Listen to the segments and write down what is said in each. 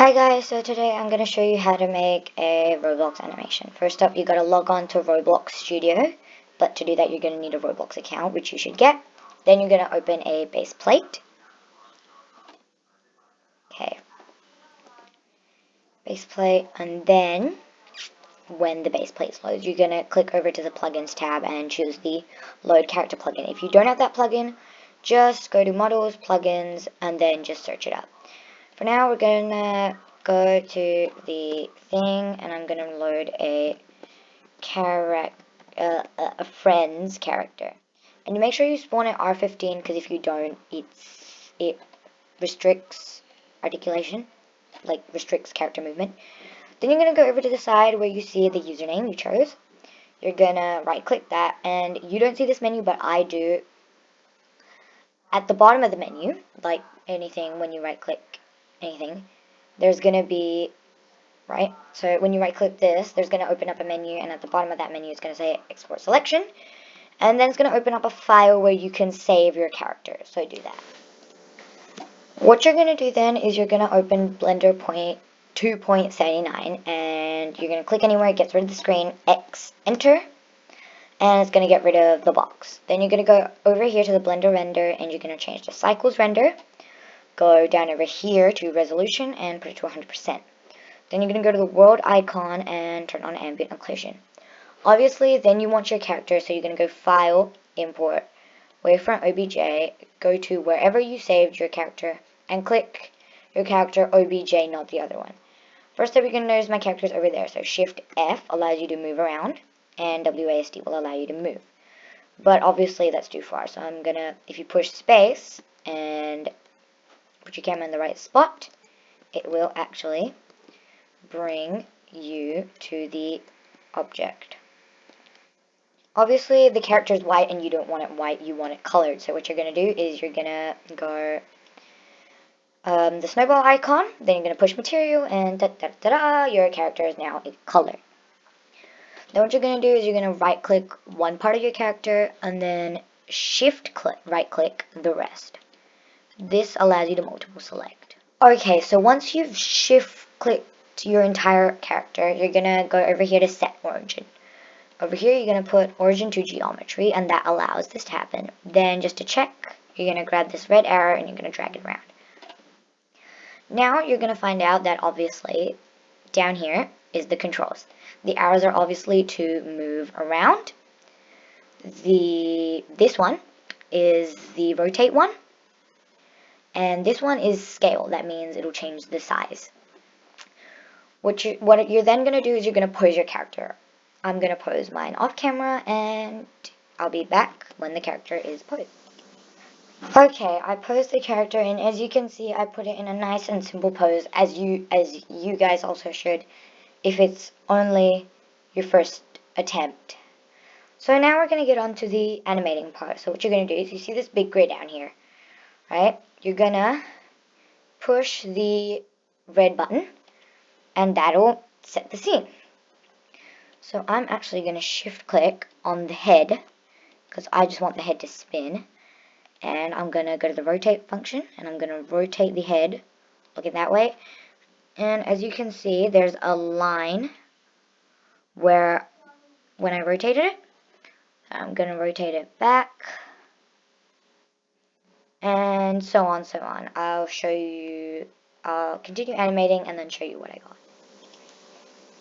Hi guys, so today I'm going to show you how to make a Roblox animation. First up, you got to log on to Roblox Studio, but to do that you're going to need a Roblox account, which you should get. Then you're going to open a base plate. Okay, base plate, and then when the base plate loads, you're going to click over to the plugins tab and choose the load character plugin. If you don't have that plugin, just go to models, plugins, and then just search it up. For now, we're going to go to the thing, and I'm going to load a friend's character. And you make sure you spawn at R15, because if you don't, it restricts articulation, like restricts character movement. Then you're going to go over to the side where you see the username you chose. You're going to right click that, and you don't see this menu, but I do. At the bottom of the menu, like anything, when you right click anything, there's going to be, right, so when you right click this, there's going to open up a menu, and at the bottom of that menu it's going to say export selection, and then it's going to open up a file where you can save your character. So do that. What you're going to do then is you're going to open Blender 2.79, and you're going to click anywhere it gets rid of the screen, enter, and it's going to get rid of the box. Then you're going to go over here to the Blender render, and you're going to change the cycles render. Go down over here to resolution and put it to 100%. Then you're going to go to the world icon and turn on ambient occlusion. Obviously, then you want your character, so you're going to go File, Import, Wavefront OBJ, go to wherever you saved your character, and click your character OBJ, not the other one. First up, you're going to notice my character is over there, so Shift F allows you to move around, and WASD will allow you to move. But obviously, that's too far, so I'm going to, if you push space and put your camera in the right spot, it will actually bring you to the object. Obviously, the character is white and you don't want it white, you want it colored. So what you're going to do is you're going to go the snowball icon, then you're going to push material, and your character is now a color. Then what you're going to do is you're going to right click one part of your character and then shift click, right click the rest. This allows you to multiple select. Okay, so once you've shift clicked your entire character, you're going to go over here to set origin. Over here, you're going to put origin to geometry, and that allows this to happen. Then just to check, you're going to grab this red arrow and you're going to drag it around. Now you're going to find out that obviously down here is the controls. The arrows are obviously to move around. This one is the rotate one. And this one is scale. That means it'll change the size. What you're then going to do is you're going to pose your character. I'm going to pose mine off camera, and I'll be back when the character is posed. Okay, I posed the character, and as you can see, I put it in a nice and simple pose, as you guys also should, if it's only your first attempt. So now we're going to get on to the animating part. So what you're going to do is you see this big grid down here, right? You're going to push the red button, and that'll set the scene. So I'm actually going to shift click on the head, because I just want the head to spin. And I'm going to go to the rotate function, and I'm going to rotate the head, looking that way. And as you can see, there's a line where when I rotated it, I'm going to rotate it back. And so on, so on. I'll continue animating and then show you what I got.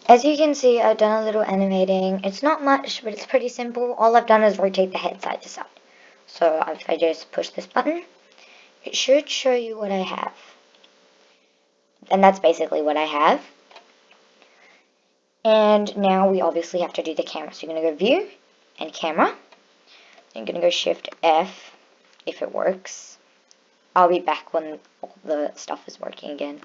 As you can see, I've done a little animating. It's not much, but it's pretty simple. All I've done is rotate the head side to side. So if I just push this button, it should show you what I have. And that's basically what I have. And now we obviously have to do the camera. So you're going to go View and Camera. Then you're going to go Shift F if it works. I'll be back when all the stuff is working again.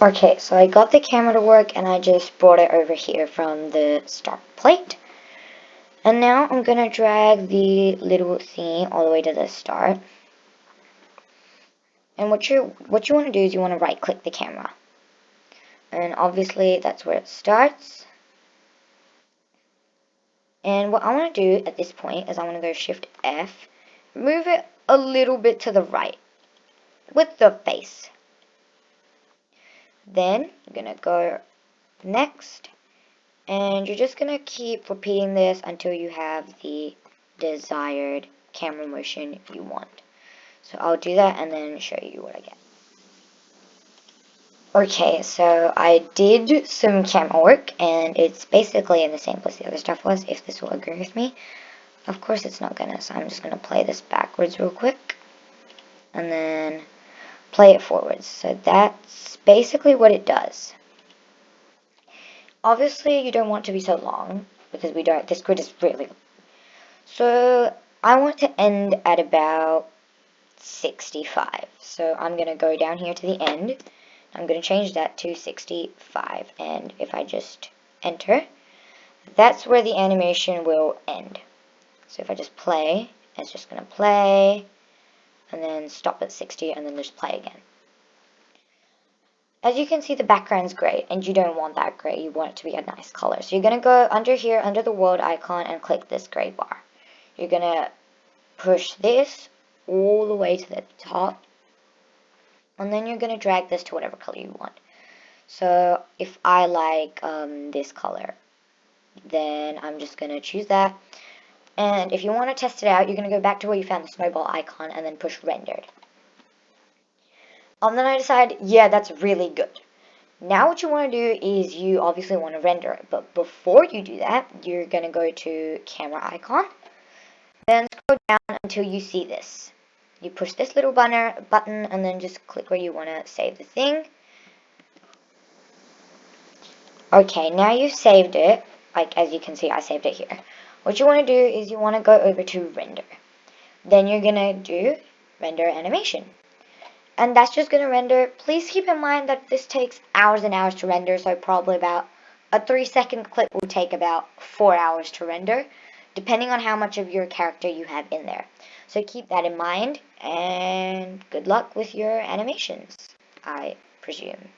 Okay, so I got the camera to work, and I just brought it over here from the start plate. And now I'm going to drag the little scene all the way to the start. And what you want to do is you want to right click the camera. And obviously that's where it starts. And what I want to do at this point is I want to go Shift F, move it a little bit to the right with the face. Then you're going to go next, and you're just going to keep repeating this until you have the desired camera motion you want. So I'll do that and then show you what I get. Okay, so I did some camera work, and it's basically in the same place the other stuff was, if this will agree with me. Of course it's not gonna, so I'm just gonna play this backwards real quick, and then play it forwards. So that's basically what it does. Obviously you don't want to be so long, because this grid is really long. So I want to end at about 65. So I'm gonna go down here to the end. I'm going to change that to 65, and if I just enter, that's where the animation will end. So if I just play, it's just going to play, and then stop at 60, and then just play again. As you can see, the background's gray, and you don't want that gray. You want it to be a nice color. So you're going to go under here, under the world icon, and click this gray bar. You're going to push this all the way to the top, and then you're going to drag this to whatever color you want. So if I like this color, then I'm just going to choose that. And if you want to test it out, you're going to go back to where you found the snowball icon and then push rendered. And then I decide, yeah, that's really good. Now what you want to do is you obviously want to render it. But before you do that, you're going to go to camera icon. Then scroll down until you see this. You push this little button and then just click where you want to save the thing. Okay, now you've saved it. Like, as you can see, I saved it here. What you want to do is you want to go over to render. Then you're going to do render animation. And that's just going to render. Please keep in mind that this takes hours and hours to render, so probably about a 3-second clip will take about 4 hours to render, depending on how much of your character you have in there. So keep that in mind, and good luck with your animations, I presume.